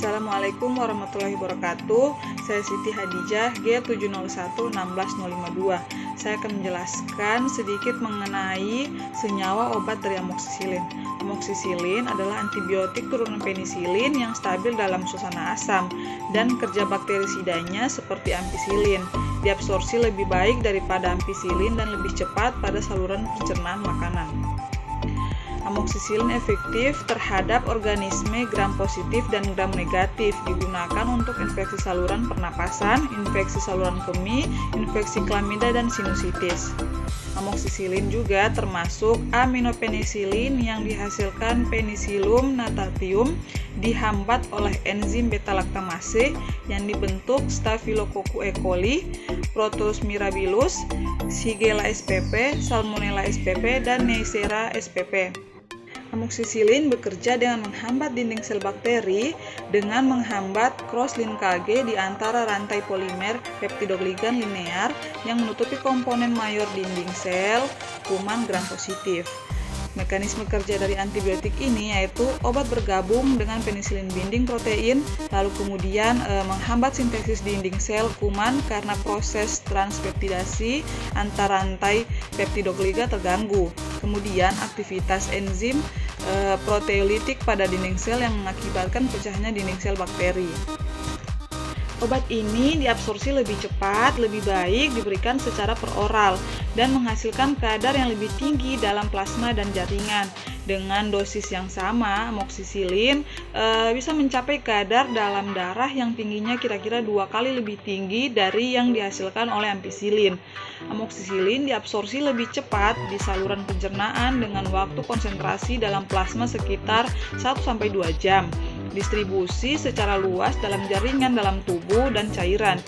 Assalamualaikum warahmatullahi wabarakatuh. Saya Siti Hadijah, G7011652. Saya akan menjelaskan sedikit mengenai senyawa obat dari amoksisilin. Amoksisilin adalah antibiotik turunan penisilin yang stabil dalam suasana asam, dan kerja bakterisidanya seperti ampicillin. Diabsorpsi lebih baik daripada ampicillin dan lebih cepat pada saluran pencernaan makanan. Amoksisilin efektif terhadap organisme gram positif dan gram negatif, digunakan untuk infeksi saluran pernapasan, infeksi saluran kemih, infeksi klamida, dan sinusitis. Amoksisilin juga termasuk aminopenisilin yang dihasilkan Penicillium natatium dihambat oleh enzim beta-laktamase yang dibentuk Staphylococcus E. coli, Proteus mirabilis, Shigella spp, Salmonella spp, dan Neisseria spp. Amoksisilin bekerja dengan menghambat dinding sel bakteri dengan menghambat cross-linkage di antara rantai polimer peptidoglican linear yang menutupi komponen mayor dinding sel kuman gram positif. Mekanisme kerja dari antibiotik ini yaitu obat bergabung dengan penisilin binding protein, lalu kemudian menghambat sintesis dinding sel kuman karena proses transpeptidasi antar rantai peptidoglyca terganggu. Kemudian aktivitas enzim proteolitik pada dinding sel yang mengakibatkan pecahnya dinding sel bakteri. Obat ini diabsorpsi lebih cepat, lebih baik diberikan secara peroral dan menghasilkan kadar yang lebih tinggi dalam plasma dan jaringan. Dengan dosis yang sama, amoksisilin bisa mencapai kadar dalam darah yang tingginya kira-kira 2 kali lebih tinggi dari yang dihasilkan oleh ampicillin. Amoksisilin diabsorpsi lebih cepat di saluran pencernaan dengan waktu konsentrasi dalam plasma sekitar 1-2 jam. Distribusi secara luas dalam jaringan dalam tubuh dan cairan.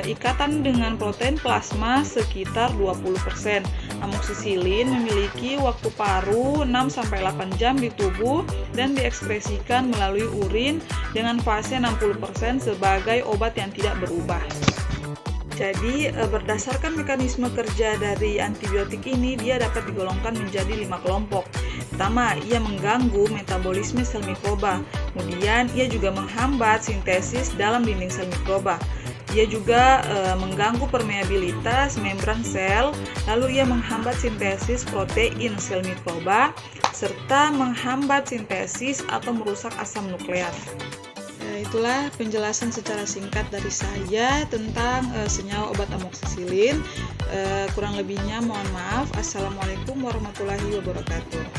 Ikatan dengan protein plasma sekitar 20%. Amoksisilin memiliki waktu paruh 6-8 jam di tubuh dan diekspresikan melalui urin dengan fase 60% sebagai obat yang tidak berubah. Jadi, berdasarkan mekanisme kerja dari antibiotik ini, dia dapat digolongkan menjadi 5 kelompok. Pertama, ia mengganggu metabolisme sel mikroba. Kemudian, ia juga menghambat sintesis dalam dinding sel mikroba. Ia juga mengganggu permeabilitas membran sel, lalu ia menghambat sintesis protein sel mikroba, serta menghambat sintesis atau merusak asam nukleat. Itulah penjelasan secara singkat dari saya tentang senyawa obat amoksisilin. Kurang lebihnya mohon maaf. Assalamualaikum warahmatullahi wabarakatuh.